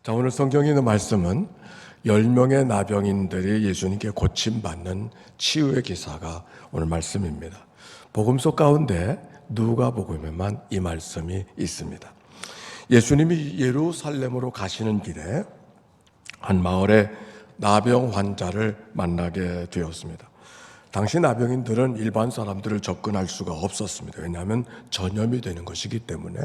자, 오늘 성경에 있는 말씀은 10명의 나병인들이 예수님께 고침받는 치유의 기사가 오늘 말씀입니다. 복음서 가운데 누가복음에만 이 말씀이 있습니다. 예수님이 예루살렘으로 가시는 길에 한 마을에 나병 환자를 만나게 되었습니다. 당시 나병인들은 일반 사람들을 접근할 수가 없었습니다. 왜냐하면 전염이 되는 것이기 때문에.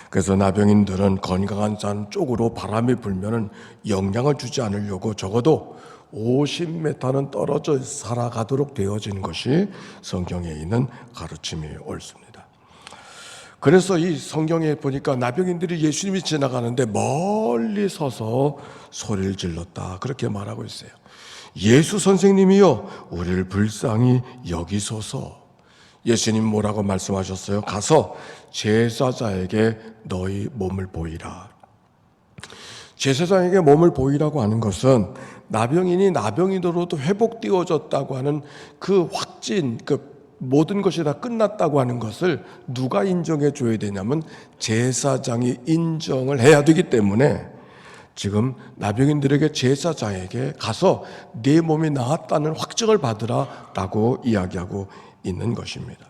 그래서 나병인들은 건강한 산 쪽으로 바람이 불면은 영향을 주지 않으려고 적어도 50m는 떨어져 살아가도록 되어진 것이 성경에 있는 가르침이 옳습니다. 그래서 이 성경에 보니까 나병인들이 예수님이 지나가는데 멀리 서서 소리를 질렀다, 그렇게 말하고 있어요. 예수 선생님이여, 우리를 불쌍히 여기소서. 예수님 뭐라고 말씀하셨어요? 가서 제사장에게 너희 몸을 보이라. 제사장에게 몸을 보이라고 하는 것은 나병인이 나병인으로도 회복되어졌다고 하는 그 확진, 모든 것이 다 끝났다고 하는 것을 누가 인정해 줘야 되냐면 제사장이 인정을 해야 되기 때문에 지금 나병인들에게 제사장에게 가서 내 몸이 나았다는 확증을 받으라 라고 이야기하고 있는 것입니다.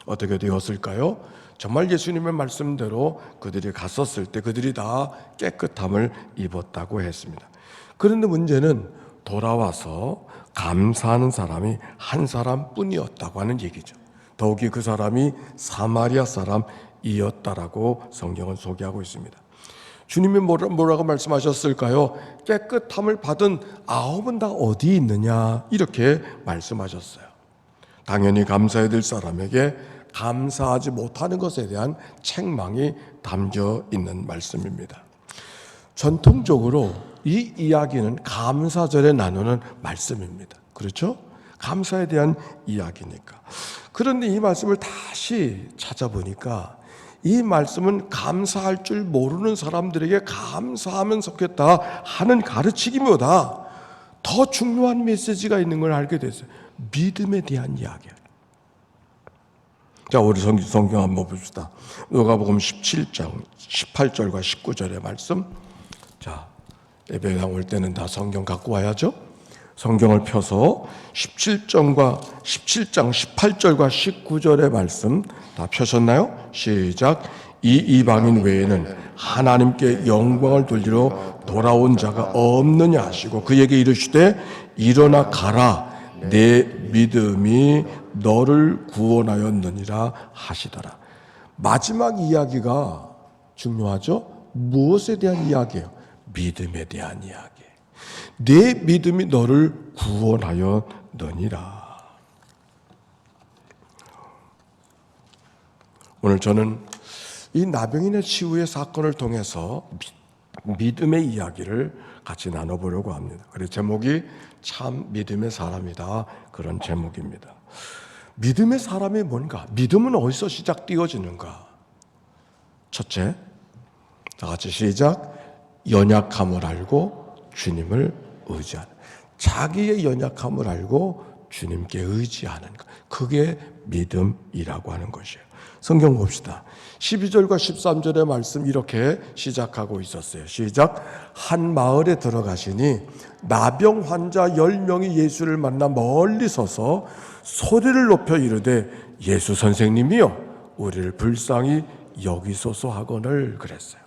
어떻게 되었을까요? 정말 예수님의 말씀대로 그들이 갔었을 때 그들이 다 깨끗함을 입었다고 했습니다. 그런데 문제는 돌아와서 감사하는 사람이 한 사람뿐이었다고 하는 얘기죠. 더욱이 그 사람이 사마리아 사람이었다라고 성경은 소개하고 있습니다. 주님이 뭐라고 말씀하셨을까요? 깨끗함을 받은 9은 다 어디 있느냐, 이렇게 말씀하셨어요. 당연히 감사해야 될 사람에게 감사하지 못하는 것에 대한 책망이 담겨 있는 말씀입니다. 전통적으로 이 이야기는 감사절에 나누는 말씀입니다. 그렇죠? 감사에 대한 이야기니까. 그런데 이 말씀을 다시 찾아보니까 이 말씀은 감사할 줄 모르는 사람들에게 감사하면 좋겠다 하는 가르치기보다 더 중요한 메시지가 있는 걸 알게 됐어요. 믿음에 대한 이야기예요. 자, 우리 성경 한번 봅시다. 누가복음 17장 18절과 19절의 말씀. 자, 예배당 올 때는 다 성경 갖고 와야죠. 성경을 펴서 17장 18절과 19절의 말씀 다 펴셨나요? 시작. 이 이방인 외에는 하나님께 영광을 돌리러 돌아온 자가 없느냐 하시고 그에게 이르시되 일어나 가라, 내 믿음이 너를 구원하였느니라 하시더라. 마지막 이야기가 중요하죠. 무엇에 대한 이야기예요? 믿음에 대한 이야기. 내 믿음이 너를 구원하였느니라. 오늘 저는 이 나병인의 치유의 사건을 통해서 믿음의 이야기를 같이 나눠보려고 합니다. 그래서 제목이 참 믿음의 사람이다, 그런 제목입니다. 믿음의 사람이 뭔가? 믿음은 어디서 시작되어지는가? 첫째, 다 같이 시작. 연약함을 알고 주님을 의지하는, 자기의 연약함을 알고 주님께 의지하는 것, 그게 믿음이라고 하는 것이에요. 성경 봅시다. 12절과 13절의 말씀 이렇게 시작하고 있었어요. 시작. 한 마을에 들어가시니 나병 환자 10명이 예수를 만나 멀리 서서 소리를 높여 이르되 예수 선생님이여, 우리를 불쌍히 여기소서 하거늘 그랬어요.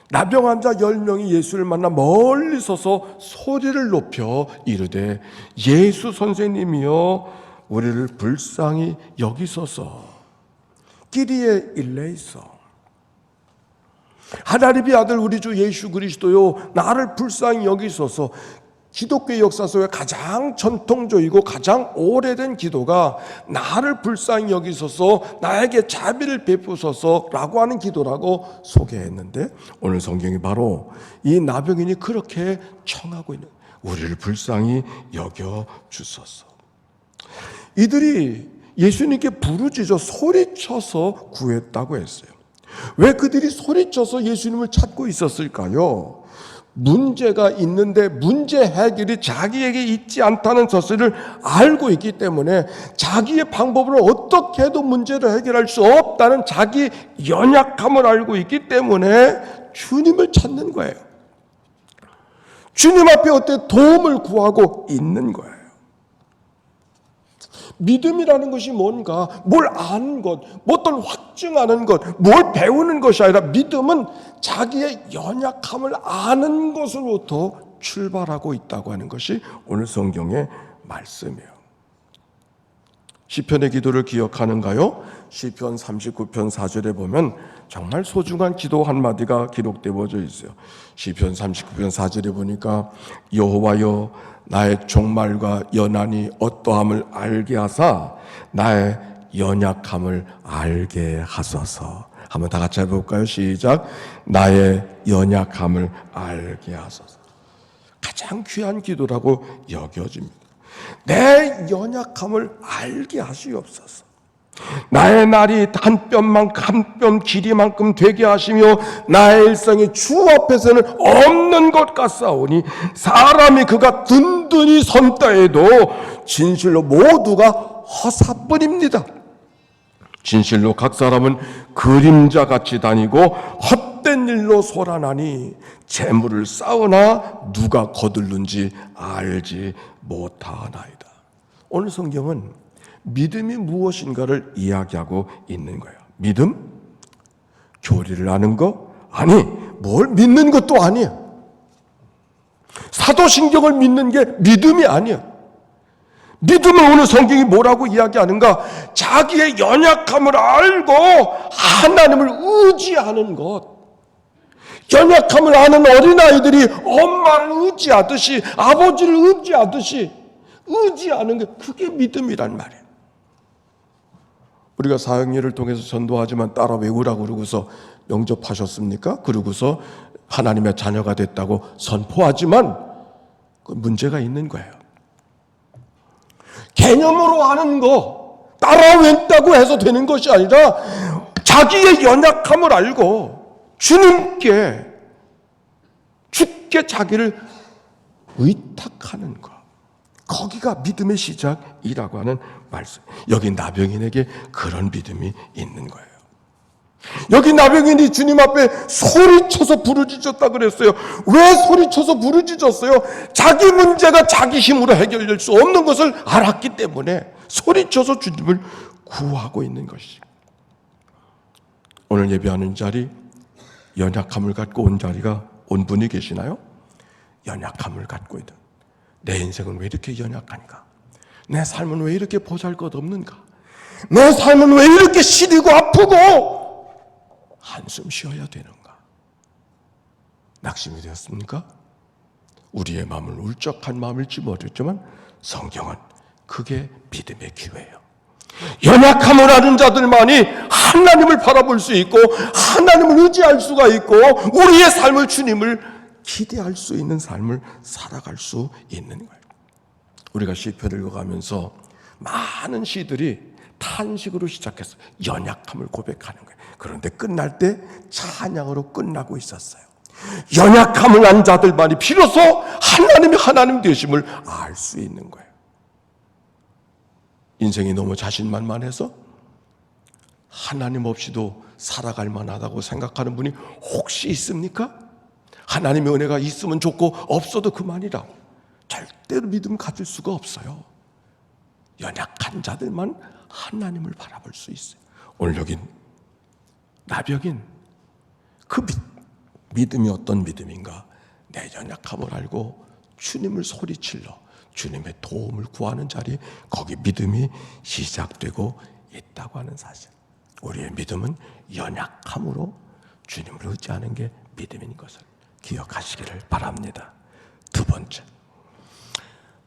나병 환자 10명이 예수를 만나 멀리 서서 소리를 높여 이르되 예수 선생님이여, 우리를 불쌍히 여기소서. 끼리에 일레이소. 하나님의 아들 우리 주 예수 그리스도요, 나를 불쌍히 여기소서. 기독교의 역사 속에 가장 전통적이고 가장 오래된 기도가 나를 불쌍히 여기소서, 나에게 자비를 베푸소서라고 하는 기도라고 소개했는데, 오늘 성경이 바로 이 나병인이 그렇게 청하고 있는, 우리를 불쌍히 여겨주소서. 이들이 예수님께 부르짖어 소리쳐서 구했다고 했어요. 왜 그들이 소리쳐서 예수님을 찾고 있었을까요? 문제가 있는데 문제 해결이 자기에게 있지 않다는 사실을 알고 있기 때문에 자기의 방법으로 어떻게 해도 문제를 해결할 수 없다는 자기 연약함을 알고 있기 때문에 주님을 찾는 거예요. 주님 앞에 어때 도움을 구하고 있는 거예요. 믿음이라는 것이 뭔가 뭘 아는 것, 어떤 확증하는 것, 뭘 배우는 것이 아니라 믿음은 자기의 연약함을 아는 것으로부터 출발하고 있다고 하는 것이 오늘 성경의 말씀이에요. 시편의 기도를 기억하는가요? 시편 39편 4절에 보면 정말 소중한 기도 한마디가 기록되어져 있어요. 시편 39편 4절에 보니까 여호와여 나의 종말과 연한이 어떠함을 알게 하사 나의 연약함을 알게 하소서. 한번 다 같이 해볼까요? 시작. 나의 연약함을 알게 하소서. 가장 귀한 기도라고 여겨집니다. 내 연약함을 알게 하시옵소서. 나의 날이 한 뼘 길이만큼 되게 하시며 나의 일생이 주 앞에서는 없는 것 같사오니 사람이 그가 든든히 선다 해도 진실로 모두가 허사뿐입니다. 진실로 각 사람은 그림자같이 다니고 헛된 일로 소란하니 재물을 쌓으나 누가 거둘는지 알지 못하나이다. 오늘 성경은 믿음이 무엇인가를 이야기하고 있는 거예요. 믿음? 교리를 아는 거? 아니, 뭘 믿는 것도 아니야. 사도신경을 믿는 게 믿음이 아니야. 믿음은 오늘 성경이 뭐라고 이야기하는가? 자기의 연약함을 알고 하나님을 의지하는 것. 연약함을 아는 어린아이들이 엄마를 의지하듯이 아버지를 의지하듯이 의지하는 게 그게 믿음이란 말이에요. 우리가 사형리를 통해서 전도하지만 따라 외우라고 그러고서 영접하셨습니까? 그러고서 하나님의 자녀가 됐다고 선포하지만 그 문제가 있는 거예요. 개념으로 하는 거 따라 외웠다고 해서 되는 것이 아니라 자기의 연약함을 알고 주님께 주께 자기를 의탁하는 것, 거기가 믿음의 시작이라고 하는 말씀. 여기 나병인에게 그런 믿음이 있는 거예요. 여기 나병인이 주님 앞에 소리쳐서 부르짖었다 그랬어요. 왜 소리쳐서 부르짖었어요? 자기 문제가 자기 힘으로 해결될 수 없는 것을 알았기 때문에 소리쳐서 주님을 구하고 있는 것이죠. 오늘 예배하는 자리, 연약함을 갖고 온 자리가 온 분이 계시나요? 연약함을 갖고 있다. 내 인생은 왜 이렇게 연약한가? 내 삶은 왜 이렇게 보잘것없는가? 내 삶은 왜 이렇게 시리고 아프고 한숨 쉬어야 되는가? 낙심이 되었습니까? 우리의 마음은 울적한 마음일지 모르겠지만 성경은 그게 믿음의 기회예요. 연약함을 아는 자들만이 하나님을 바라볼 수 있고 하나님을 의지할 수가 있고 우리의 삶을 주님을 기대할 수 있는 삶을 살아갈 수 있는 거예요. 우리가 시편을 읽어가면서 많은 시들이 탄식으로 시작했어요. 연약함을 고백하는 거예요. 그런데 끝날 때 찬양으로 끝나고 있었어요. 연약함을 안 자들만이 비로소 하나님이 하나님 되심을 알 수 있는 거예요. 인생이 너무 자신만만해서 하나님 없이도 살아갈 만하다고 생각하는 분이 혹시 있습니까? 하나님의 은혜가 있으면 좋고 없어도 그만이라고. 절대로 믿음 가질 수가 없어요. 연약한 자들만 하나님을 바라볼 수 있어요. 오늘 여긴 나병인 그 믿음이 어떤 믿음인가? 내 연약함을 알고 주님을 소리칠러 주님의 도움을 구하는 자리, 거기 믿음이 시작되고 있다고 하는 사실. 우리의 믿음은 연약함으로 주님을 의지하는 게 믿음인 것을 기억하시기를 바랍니다. 두 번째,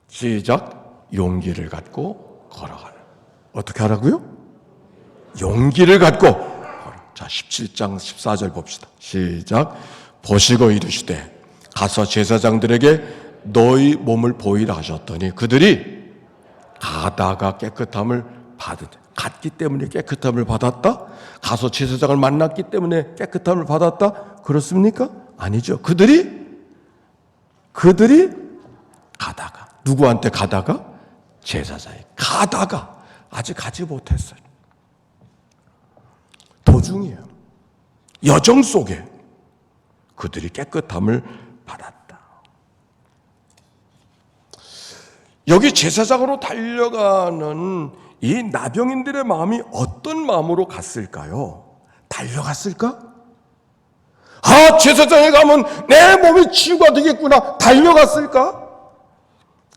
시작. 용기를 갖고 걸어가는. 어떻게 하라고요? 용기를 갖고 걸어. 자, 17장 14절 봅시다. 시작. 보시고 이르시되 가서 제사장들에게 너희 몸을 보이라 하셨더니 그들이 가다가 깨끗함을 받으되. 갔기 때문에 깨끗함을 받았다? 가서 제사장을 만났기 때문에 깨끗함을 받았다? 그렇습니까? 아니죠. 그들이 가다가, 누구한테 가다가? 제사장이 가다가 아직 가지 못했어요. 도중이에요. 여정 속에 그들이 깨끗함을 받았다. 여기 제사장으로 달려가는 이 나병인들의 마음이 어떤 마음으로 갔을까요? 달려갔을까? 아, 제사장에 가면 내 몸이 치유가 되겠구나. 달려갔을까?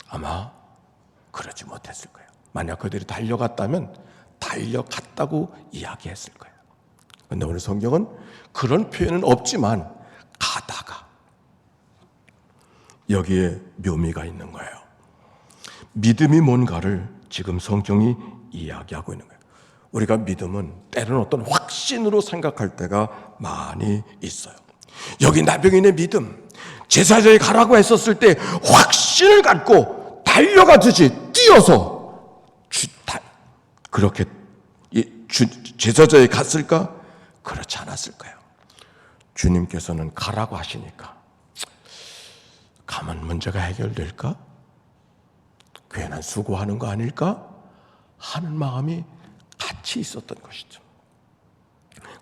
아마 그러지 못했을 거예요. 만약 그들이 달려갔다면 달려갔다고 이야기했을 거예요. 그런데 오늘 성경은 그런 표현은 없지만 가다가, 여기에 묘미가 있는 거예요. 믿음이 뭔가를 지금 성경이 이야기하고 있는 거예요. 우리가 믿음은 때로는 어떤 확신으로 생각할 때가 많이 있어요. 여기 나병인의 믿음, 제사장이 가라고 했었을 때 확신을 갖고 달려가듯이 뛰어서 그렇게 제사장이 갔을까? 그렇지 않았을 거예요. 주님께서는 가라고 하시니까 가면 문제가 해결될까? 괜한 수고하는 거 아닐까? 하는 마음이 같이 있었던 것이죠.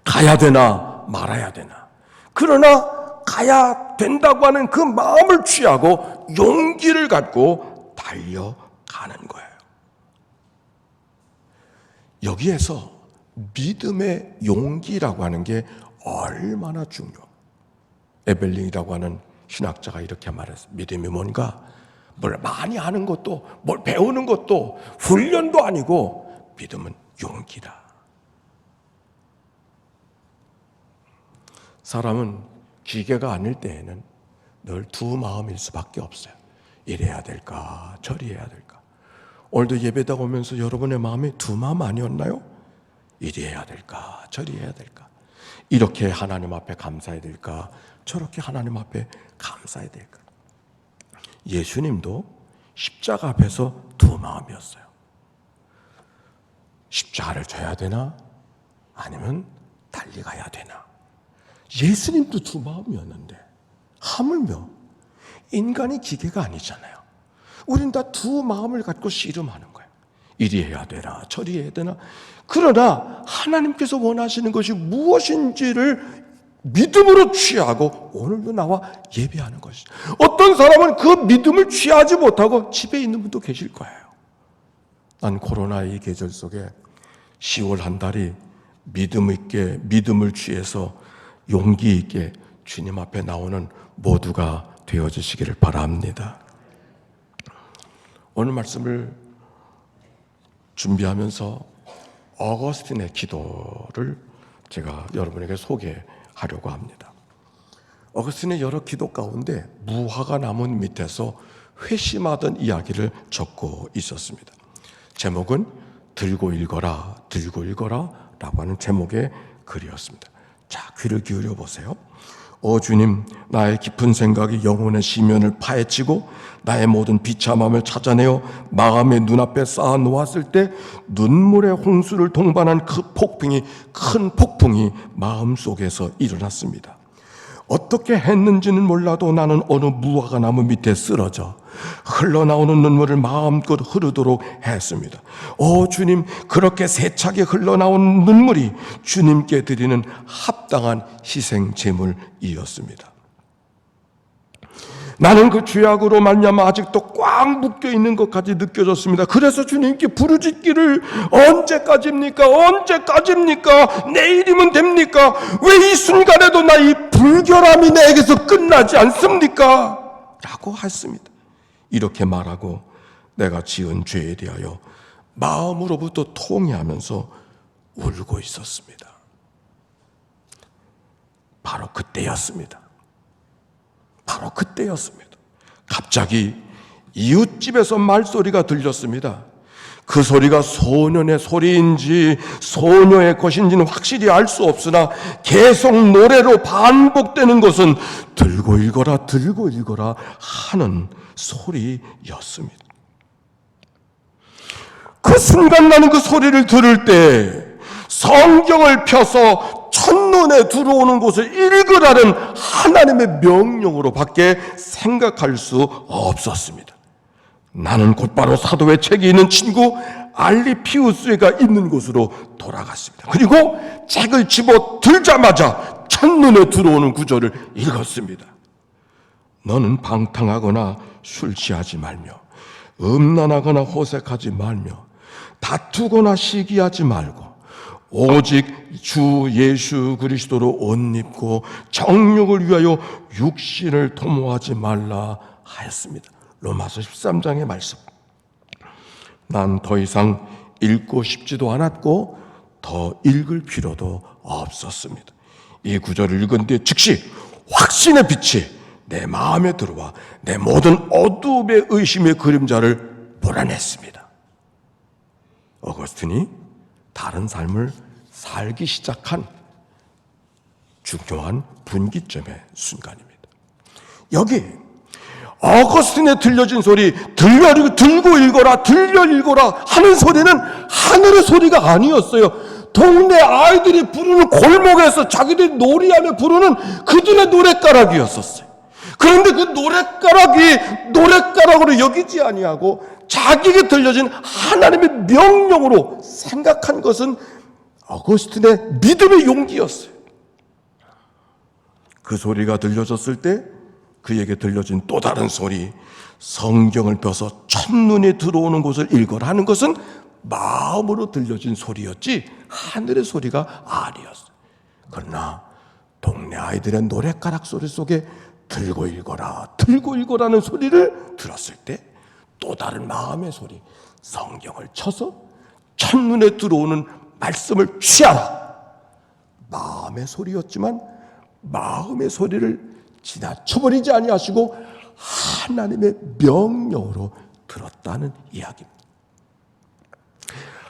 가야 되나 말아야 되나. 그러나 가야 된다고 하는 그 마음을 취하고 용기를 갖고 달려가는 거예요. 여기에서 믿음의 용기라고 하는 게 얼마나 중요해요. 에벨링이라고 하는 신학자가 이렇게 말했어요. 믿음이 뭔가 뭘 많이 하는 것도 뭘 배우는 것도 훈련도 아니고 믿음은 용기다. 사람은 기계가 아닐 때에는 늘 두 마음일 수밖에 없어요. 이래야 될까 저래야 될까. 오늘도 예배당 오면서 여러분의 마음이 두 마음 아니었나요? 이래야 될까 저래야 될까. 이렇게 하나님 앞에 감사해야 될까 저렇게 하나님 앞에 감사해야 될까. 예수님도 십자가 앞에서 두 마음이었어요. 십자가를 져야 되나 아니면 달리 가야 되나. 예수님도 두 마음이었는데 하물며 인간이 기계가 아니잖아요. 우린 다 두 마음을 갖고 씨름하는 거예요. 이리 해야 되나 저리 해야 되나. 그러나 하나님께서 원하시는 것이 무엇인지를 믿음으로 취하고 오늘도 나와 예배하는 것이죠. 어떤 사람은 그 믿음을 취하지 못하고 집에 있는 분도 계실 거예요. 난 코로나의 이 계절 속에 10월 한 달이 믿음 있게 믿음을 취해서 용기 있게 주님 앞에 나오는 모두가 되어주시기를 바랍니다. 오늘 말씀을 준비하면서 어거스틴의 기도를 제가 여러분에게 소개하려고 합니다. 어거스틴의 여러 기도 가운데 무화과 나무 밑에서 회심하던 이야기를 적고 있었습니다. 제목은 들고 읽어라 라고 하는 제목의 글이었습니다. 자, 귀를 기울여 보세요. 주님, 나의 깊은 생각이 영혼의 시면을 파헤치고 나의 모든 비참함을 찾아내어 마음의 눈앞에 쌓아 놓았을 때 눈물의 홍수를 동반한 큰 폭풍이 마음속에서 일어났습니다. 어떻게 했는지는 몰라도 나는 어느 무화과 나무 밑에 쓰러져 흘러나오는 눈물을 마음껏 흐르도록 했습니다. 주님, 그렇게 세차게 흘러나온 눈물이 주님께 드리는 합당한 희생 제물이었습니다. 나는 그 죄악으로 말미암아 아직도 꽉 묶여있는 것까지 느껴졌습니다. 그래서 주님께 부르짖기를 언제까지입니까? 내일이면 됩니까? 왜 이 순간에도 나 이 불결함이 내게서 끝나지 않습니까? 라고 했습니다. 이렇게 말하고 내가 지은 죄에 대하여 마음으로부터 통회하면서 울고 있었습니다. 바로 그때였습니다. 갑자기 이웃집에서 말소리가 들렸습니다. 그 소리가 소년의 소리인지 소녀의 것인지는 확실히 알 수 없으나 계속 노래로 반복되는 것은 들고 읽어라 하는 소리였습니다. 그 순간 나는 그 소리를 들을 때 성경을 펴서 첫눈에 들어오는 것을 읽으라는 하나님의 명령으로 밖에 생각할 수 없었습니다. 나는 곧바로 사도의 책이 있는 친구 알리피우스가 있는 곳으로 돌아갔습니다. 그리고 책을 집어 들자마자 첫눈에 들어오는 구절을 읽었습니다. 너는 방탕하거나 술 취하지 말며 음란하거나 호색하지 말며 다투거나 시기하지 말고 오직 주 예수 그리스도로 옷 입고 정욕을 위하여 육신을 도모하지 말라 하였습니다. 로마서 13장의 말씀. 난 더 이상 읽고 싶지도 않았고 더 읽을 필요도 없었습니다. 이 구절을 읽은 뒤에 즉시 확신의 빛이 내 마음에 들어와 내 모든 어두움의 의심의 그림자를 몰아냈습니다. 어거스틴이 다른 삶을 살기 시작한 중요한 분기점의 순간입니다. 여기 어거스틴에 들려진 소리, 들고 읽어라 하는 소리는 하늘의 소리가 아니었어요. 동네 아이들이 부르는, 골목에서 자기들이 놀이하며 부르는 그들의 노랫가락이었었어요. 그런데 그 노랫가락으로 여기지 아니하고 자기에게 들려진 하나님의 명령으로 생각한 것은 어거스틴의 믿음의 용기였어요. 그 소리가 들려졌을 때 그에게 들려진 또 다른 소리, 성경을 펴서 첫눈에 들어오는 곳을 읽어라 하는 것은 마음으로 들려진 소리였지 하늘의 소리가 아니었어요. 그러나 동네 아이들의 노랫가락 소리 속에 들고 읽어라는 소리를 들었을 때 또 다른 마음의 소리, 성경을 쳐서 첫눈에 들어오는 말씀을 취하라. 마음의 소리였지만 마음의 소리를 지나쳐버리지 아니하시고 하나님의 명령으로 들었다는 이야기입니다.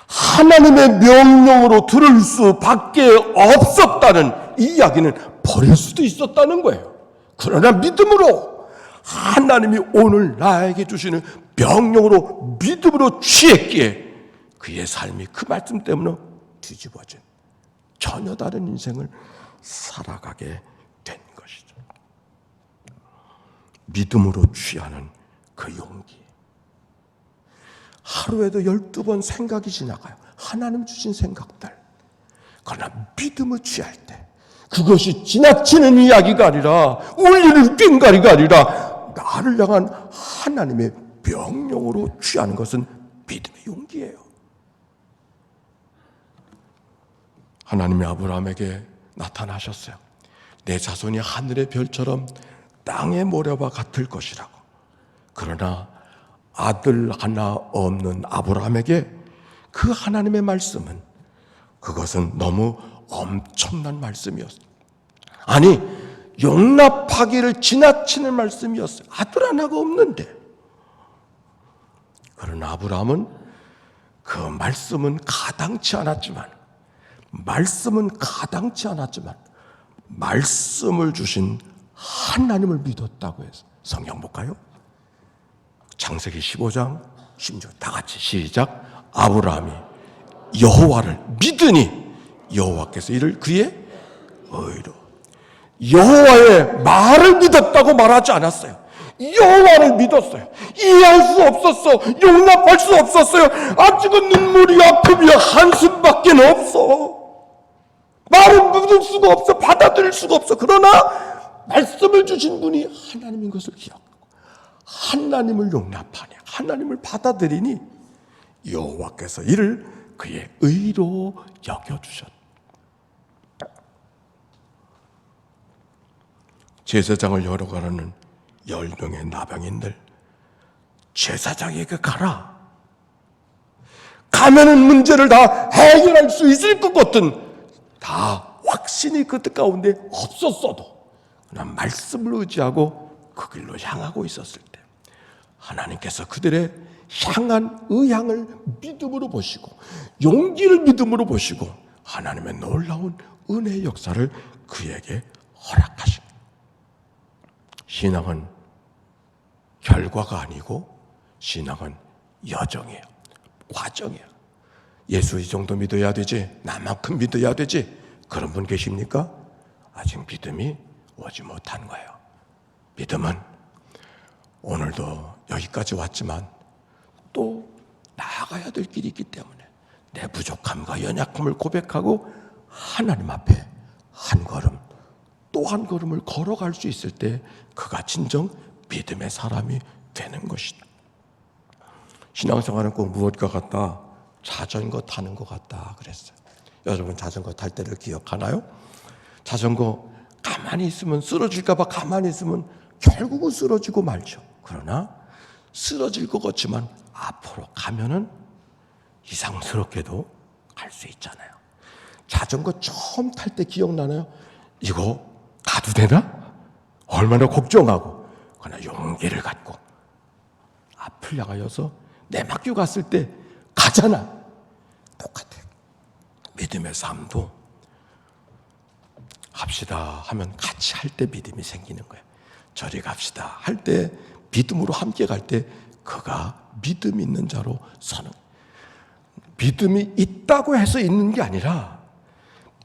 하나님의 명령으로 들을 수밖에 없었다는 이 이야기는 버릴 수도 있었다는 거예요. 그러나 믿음으로 하나님이 오늘 나에게 주시는 명령으로 믿음으로 취했기에 그의 삶이 그 말씀 때문에 뒤집어진 전혀 다른 인생을 살아가게 된 것이죠. 믿음으로 취하는 그 용기. 하루에도 12번 생각이 지나가요. 하나님 주신 생각들. 그러나 믿음을 취할 때 그것이 지나치는 이야기가 아니라 울리는 꽹가리가 아니라 나를 향한 하나님의 명령으로 취하는 것은 믿음의 용기예요. 하나님이 아브라함에게 나타나셨어요. 내 자손이 하늘의 별처럼 땅의 모래와 같을 것이라고. 그러나 아들 하나 없는 아브라함에게 그 하나님의 말씀은 그것은 너무 엄청난 말씀이었어요. 아니, 용납하기를 지나치는 말씀이었어요. 아들 하나가 없는데. 그러나 아브라함은 그 말씀은 가당치 않았지만 말씀을 주신 하나님을 믿었다고 해서 성경 볼까요? 창세기 15장 16 다 같이 시작. 아브라함이 여호와를 믿으니 여호와께서 이를 그의 의로. 여호와의 말을 믿었다고 말하지 않았어요. 여호와를 믿었어요. 이해할 수 없었어. 용납할 수 없었어요. 아직은 눈물이, 아픔이, 한숨밖에 없어. 말은 믿을 수가 없어. 받아들일 수가 없어. 그러나 말씀을 주신 분이 하나님인 것을 기억하고 하나님을 용납하니, 하나님을 받아들이니 여호와께서 이를 그의 의로 여겨주셨다. 제사장을 여러 가라는 10명의 나병인들, 제사장에게 가라. 가면은 문제를 다 해결할 수 있을 것 같은 다 확신이 그들 가운데 없었어도 그러나 말씀을 의지하고 그 길로 향하고 있었을 때 하나님께서 그들의 향한 의향을 믿음으로 보시고 용기를 믿음으로 보시고 하나님의 놀라운 은혜의 역사를 그에게 허락하십니다. 신앙은 결과가 아니고 신앙은 여정이에요. 과정이에요. 예수 이 정도 믿어야 되지, 나만큼 믿어야 되지, 그런 분 계십니까? 아직 믿음이 오지 못한 거예요. 믿음은 오늘도 여기까지 왔지만 또 나아가야 될 길이 있기 때문에 내 부족함과 연약함을 고백하고 하나님 앞에 한 걸음 또 한 걸음을 걸어갈 수 있을 때 그가 진정 믿음의 사람이 되는 것이다. 신앙생활은 꼭 무엇과 같다? 자전거 타는 것 같다 그랬어요. 여러분 자전거 탈 때를 기억하나요? 자전거 가만히 있으면 쓰러질까 봐 가만히 있으면 결국은 쓰러지고 말죠. 그러나 쓰러질 것 같지만 앞으로 가면은 이상스럽게도 갈 수 있잖아요. 자전거 처음 탈 때 기억나나요? 이거 가도 되나? 얼마나 걱정하고 그러나 용기를 갖고 앞을 향하여서 내맡겨 갔을 때 가잖아. 똑같아요. 믿음의 삶도 합시다 하면 같이 할 때 믿음이 생기는 거예요. 저리 갑시다 할 때 믿음으로 함께 갈 때 그가 믿음 있는 자로 서는, 믿음이 있다고 해서 있는 게 아니라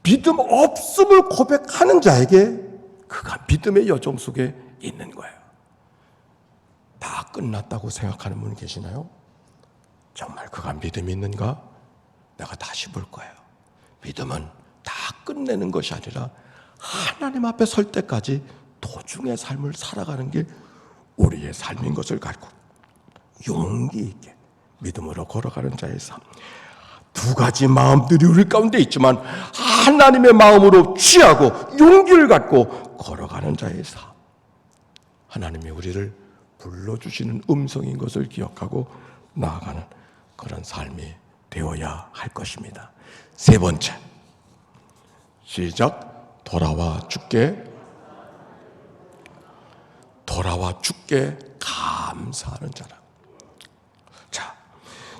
믿음 없음을 고백하는 자에게 그가 믿음의 여정 속에 있는 거예요. 다 끝났다고 생각하는 분 계시나요? 정말 그가 믿음이 있는가? 내가 다시 볼 거예요. 믿음은 다 끝내는 것이 아니라 하나님 앞에 설 때까지 도중의 삶을 살아가는 게 우리의 삶인 것을 갖고 용기 있게 믿음으로 걸어가는 자의 삶. 두 가지 마음들이 우리 가운데 있지만 하나님의 마음으로 취하고 용기를 갖고 걸어가는 자의 삶. 하나님이 우리를 불러주시는 음성인 것을 기억하고 나아가는 그런 삶이 되어야 할 것입니다. 세 번째, 시작. 돌아와 주께 감사하는 자라. 자,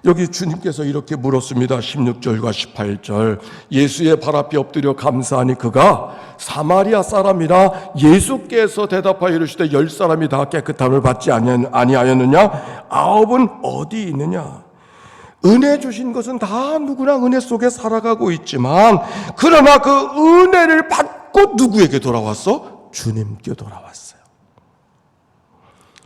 여기 주님께서 이렇게 물었습니다. 16절과 18절. 예수의 발 앞에 엎드려 감사하니 그가 사마리아 사람이라 예수께서 대답하여 이르시되 10사람이 다 깨끗함을 받지 아니하였느냐? 9은 어디 있느냐? 은혜 주신 것은 다 누구나 은혜 속에 살아가고 있지만 그러나 그 은혜를 받고 누구에게 돌아왔어? 주님께 돌아왔어요.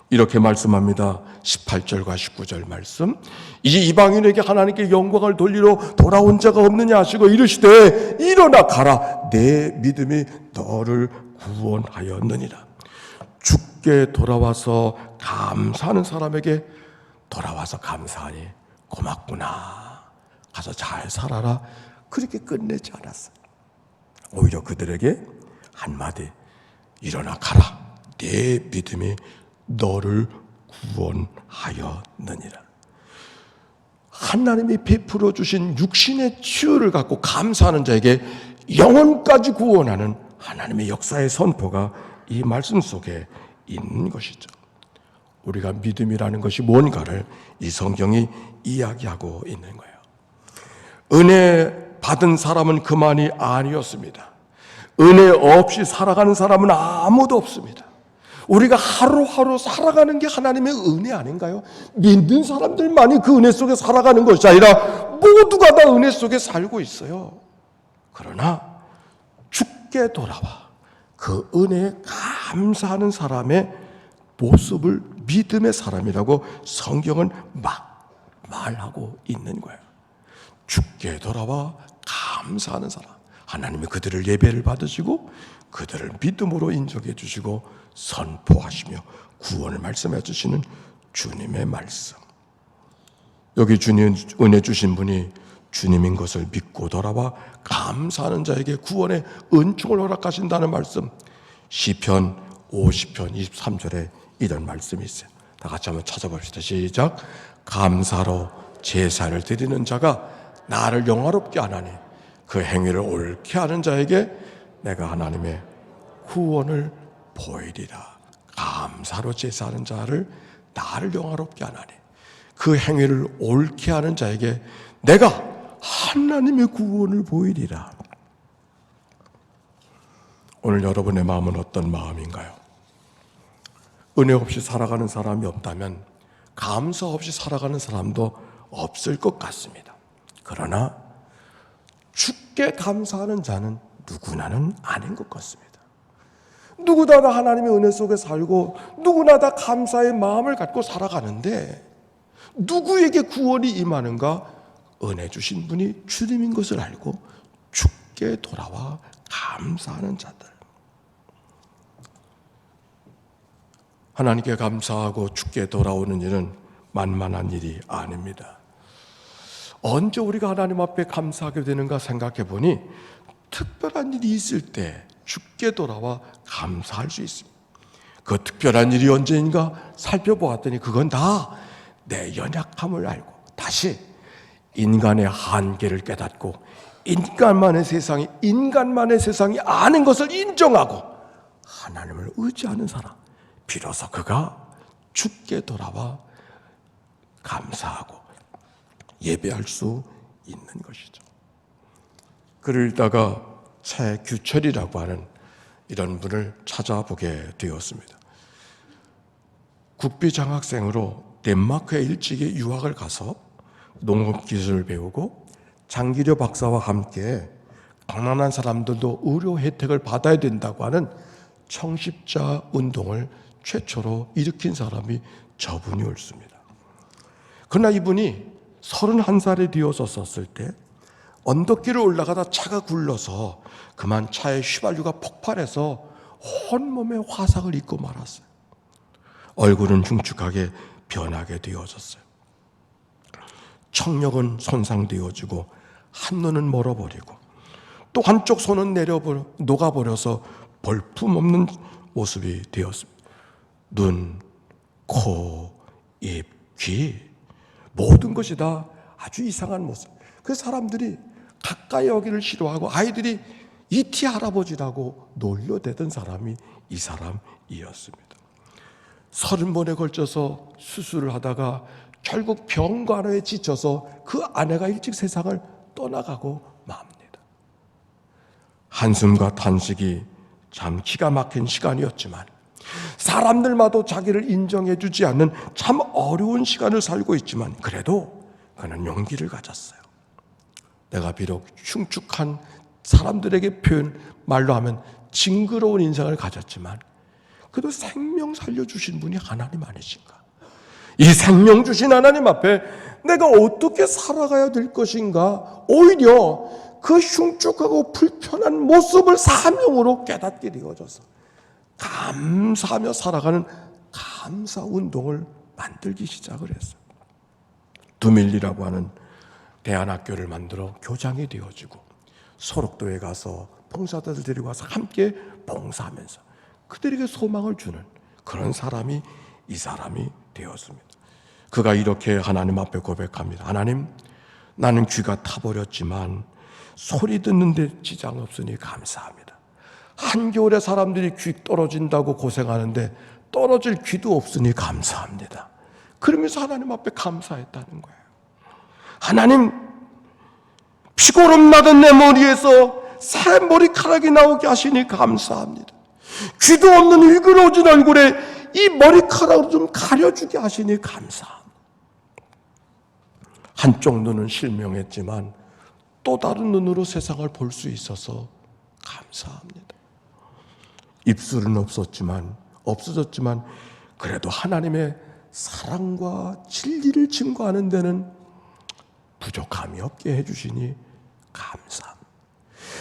이렇게 말씀합니다. 18절과 19절 말씀. 이제 이방인에게 하나님께 영광을 돌리러 돌아온 자가 없느냐 하시고 이르시되 일어나 가라 내 믿음이 너를 구원하였느니라. 주께 돌아와서 감사하는 사람에게 돌아와서 감사하니 고맙구나, 가서 잘 살아라, 그렇게 끝내지 않았어요. 오히려 그들에게 한마디, 일어나 가라 내 믿음이 너를 구원하였느니라. 하나님이 베풀어 주신 육신의 치유를 갖고 감사하는 자에게 영혼까지 구원하는 하나님의 역사의 선포가 이 말씀 속에 있는 것이죠. 우리가 믿음이라는 것이 뭔가를 이 성경이 이야기하고 있는 거예요. 은혜 받은 사람은 그만이 아니었습니다. 은혜 없이 살아가는 사람은 아무도 없습니다. 우리가 하루하루 살아가는 게 하나님의 은혜 아닌가요? 믿는 사람들만이 그 은혜 속에 살아가는 것이 아니라 모두가 다 은혜 속에 살고 있어요. 그러나 주께 돌아와 그 은혜에 감사하는 사람의 모습을 믿음의 사람이라고 성경은 막 말하고 있는 거예요. 주께 돌아와 감사하는 사람. 하나님이 그들을 예배를 받으시고 그들을 믿음으로 인정해 주시고 선포하시며 구원을 말씀해 주시는 주님의 말씀. 여기 주님 은혜 주신 분이 주님인 것을 믿고 돌아와 감사하는 자에게 구원의 은총을 허락하신다는 말씀. 시편 50편 23절에 이런 말씀이 있어요. 다 같이 한번 찾아봅시다. 시작. 감사로 제사를 드리는 자가 나를 영화롭게 하나니 그 행위를 옳게 하는 자에게 내가 하나님의 구원을 보이리라. 감사로 제사하는 자를 나를 영화롭게 하나니 그 행위를 옳게 하는 자에게 내가 하나님의 구원을 보이리라. 오늘 여러분의 마음은 어떤 마음인가요? 은혜 없이 살아가는 사람이 없다면 감사 없이 살아가는 사람도 없을 것 같습니다. 그러나 주께 감사하는 자는 누구나는 아닌 것 같습니다. 누구나 다 하나님의 은혜 속에 살고 누구나 다 감사의 마음을 갖고 살아가는데 누구에게 구원이 임하는가? 은혜 주신 분이 주님인 것을 알고 주께 돌아와 감사하는 자들. 하나님께 감사하고 주께 돌아오는 일은 만만한 일이 아닙니다. 언제 우리가 하나님 앞에 감사하게 되는가 생각해 보니 특별한 일이 있을 때 주께 돌아와 감사할 수 있습니다. 그 특별한 일이 언제인가 살펴보았더니 그건 다 내 연약함을 알고 다시 인간의 한계를 깨닫고 인간만의 세상이 아는 것을 인정하고 하나님을 의지하는 사람, 비로소 그가 주께 돌아와 감사하고 예배할 수 있는 것이죠. 글을 읽다가 최규철이라고 하는 이런 분을 찾아보게 되었습니다. 국비장학생으로 덴마크에 일찍이 유학을 가서 농업기술을 배우고 장기려 박사와 함께 가난한 사람들도 의료 혜택을 받아야 된다고 하는 청십자 운동을 최초로 일으킨 사람이 저분이었습니다. 그러나 이분이 31살이 되었었을 때 언덕길을 올라가다 차가 굴러서 그만 차의 휘발유가 폭발해서 온몸에 화상을 입고 말았어요. 얼굴은 흉측하게 변하게 되어졌어요. 청력은 손상되어지고 한눈은 멀어버리고 또 한쪽 손은 녹아버려서 볼품없는 모습이 되었습니다. 눈, 코, 입, 귀 모든 것이 다 아주 이상한 모습. 그 사람들이 가까이 오기를 싫어하고 아이들이 이티 할아버지라고 놀려대던 사람이 이 사람이었습니다. 30번에 걸쳐서 수술을 하다가 결국 병간호에 지쳐서 그 아내가 일찍 세상을 떠나가고 맙니다. 한숨과 탄식이 참 기가 막힌 시간이었지만 사람들마다 자기를 인정해 주지 않는 참 어려운 시간을 살고 있지만 그래도 그는 용기를 가졌어요. 내가 비록 흉측한 사람들에게 말로 하면 징그러운 인생을 가졌지만 그래도 생명 살려주신 분이 하나님 아니신가? 이 생명 주신 하나님 앞에 내가 어떻게 살아가야 될 것인가? 오히려 그 흉측하고 불편한 모습을 사명으로 깨닫게 되어져서 감사하며 살아가는 감사 운동을 만들기 시작을 했어요. 두밀리라고 하는 대안학교를 만들어 교장이 되어지고 소록도에 가서 봉사자들 데리고 와서 함께 봉사하면서 그들에게 소망을 주는 그런 사람이 이 사람이 되었습니다. 그가 이렇게 하나님 앞에 고백합니다. 하나님, 나는 귀가 타버렸지만 소리 듣는데 지장 없으니 감사합니다. 한겨울에 사람들이 귀 떨어진다고 고생하는데 떨어질 귀도 없으니 감사합니다. 그러면서 하나님 앞에 감사했다는 거예요. 하나님, 피고름 나던 내 머리에서 새 머리카락이 나오게 하시니 감사합니다. 귀도 없는 일그러진 얼굴에 이 머리카락을 좀 가려주게 하시니 감사합니다. 한쪽 눈은 실명했지만 또 다른 눈으로 세상을 볼 수 있어서 감사합니다. 입술은 없어졌지만 그래도 하나님의 사랑과 진리를 증거하는 데는 부족함이 없게 해주시니 감사합니다.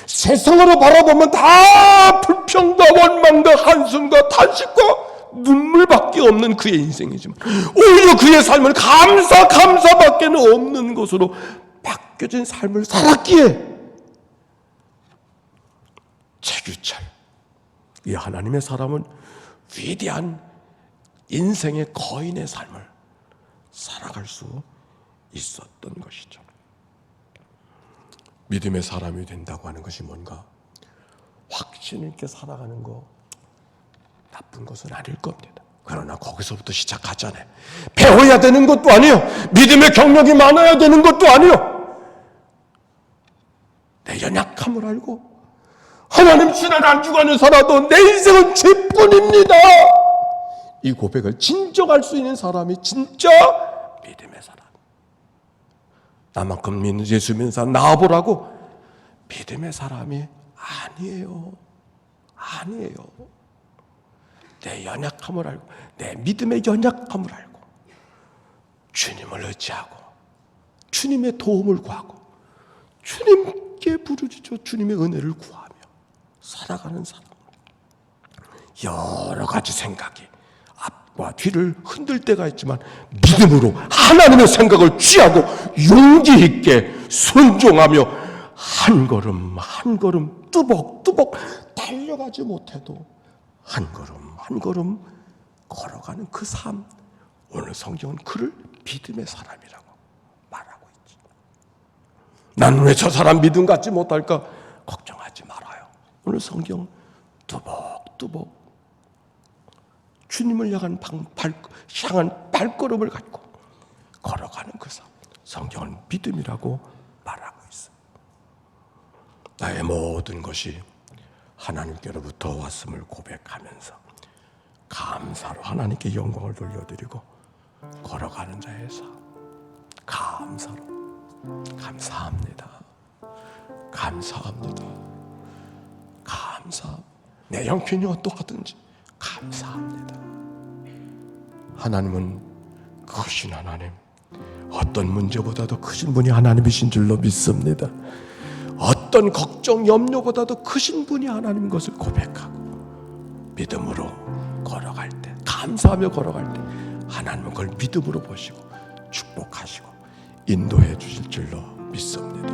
세상으로 바라보면 다 불평과 원망과 한숨과 탄식과 눈물밖에 없는 그의 인생이지만 오히려 그의 삶은 감사밖에는 없는 것으로 바뀌어진 삶을 살았기에 최규철, 이 하나님의 사람은 위대한 인생의 거인의 삶을 살아갈 수 있었던 것이죠. 믿음의 사람이 된다고 하는 것이 뭔가? 확신 있게 살아가는 거 나쁜 것은 아닐 겁니다. 그러나 거기서부터 시작하잖아요. 배워야 되는 것도 아니요. 믿음의 경력이 많아야 되는 것도 아니요. 내 연약함을 알고 하나님 신을 안 주고는 살아도 내 인생은 죄뿐입니다. 이 고백을 진정할 수 있는 사람이 진짜 믿음의 사람. 나만큼 믿는 예수 믿는 사람 나와보라고? 믿음의 사람이 아니에요. 내 연약함을 알고 내 믿음의 연약함을 알고 주님을 의지하고 주님의 도움을 구하고 주님께 부르짖어 주님의 은혜를 구하며 살아가는 사람. 여러 가지 생각이 앞과 뒤를 흔들 때가 있지만 믿음으로 하나님의 생각을 취하고 용기 있게 순종하며 한 걸음 한 걸음 뚜벅뚜벅 달려가지 못해도 한 걸음 한 걸음 걸어가는 그 삶, 오늘 성경은 그를 믿음의 사람이라고 말하고 있지. 나는 왜 저 사람 믿음 갖지 못할까? 걱정하지 말아요. 오늘 성경 뚜벅뚜벅 주님을 향한 발걸음을 갖고 걸어가는 그 삶, 성경은 믿음이라고 말하고 있어요. 나의 모든 것이 하나님께로부터 왔음을 고백하면서 감사로 하나님께 영광을 돌려드리고 걸어가는 자의 삶, 감사로 감사합니다. 감사합니다. 내 형편이 어떠하든지 감사합니다. 하나님은 크신 하나님, 어떤 문제보다도 크신 분이 하나님이신 줄로 믿습니다. 어떤 걱정, 염려보다도 크신 분이 하나님인 것을 고백하고 믿음으로 걸어갈 때, 감사하며 걸어갈 때 하나님은 그걸 믿음으로 보시고 축복하시고 인도해 주실 줄로 믿습니다.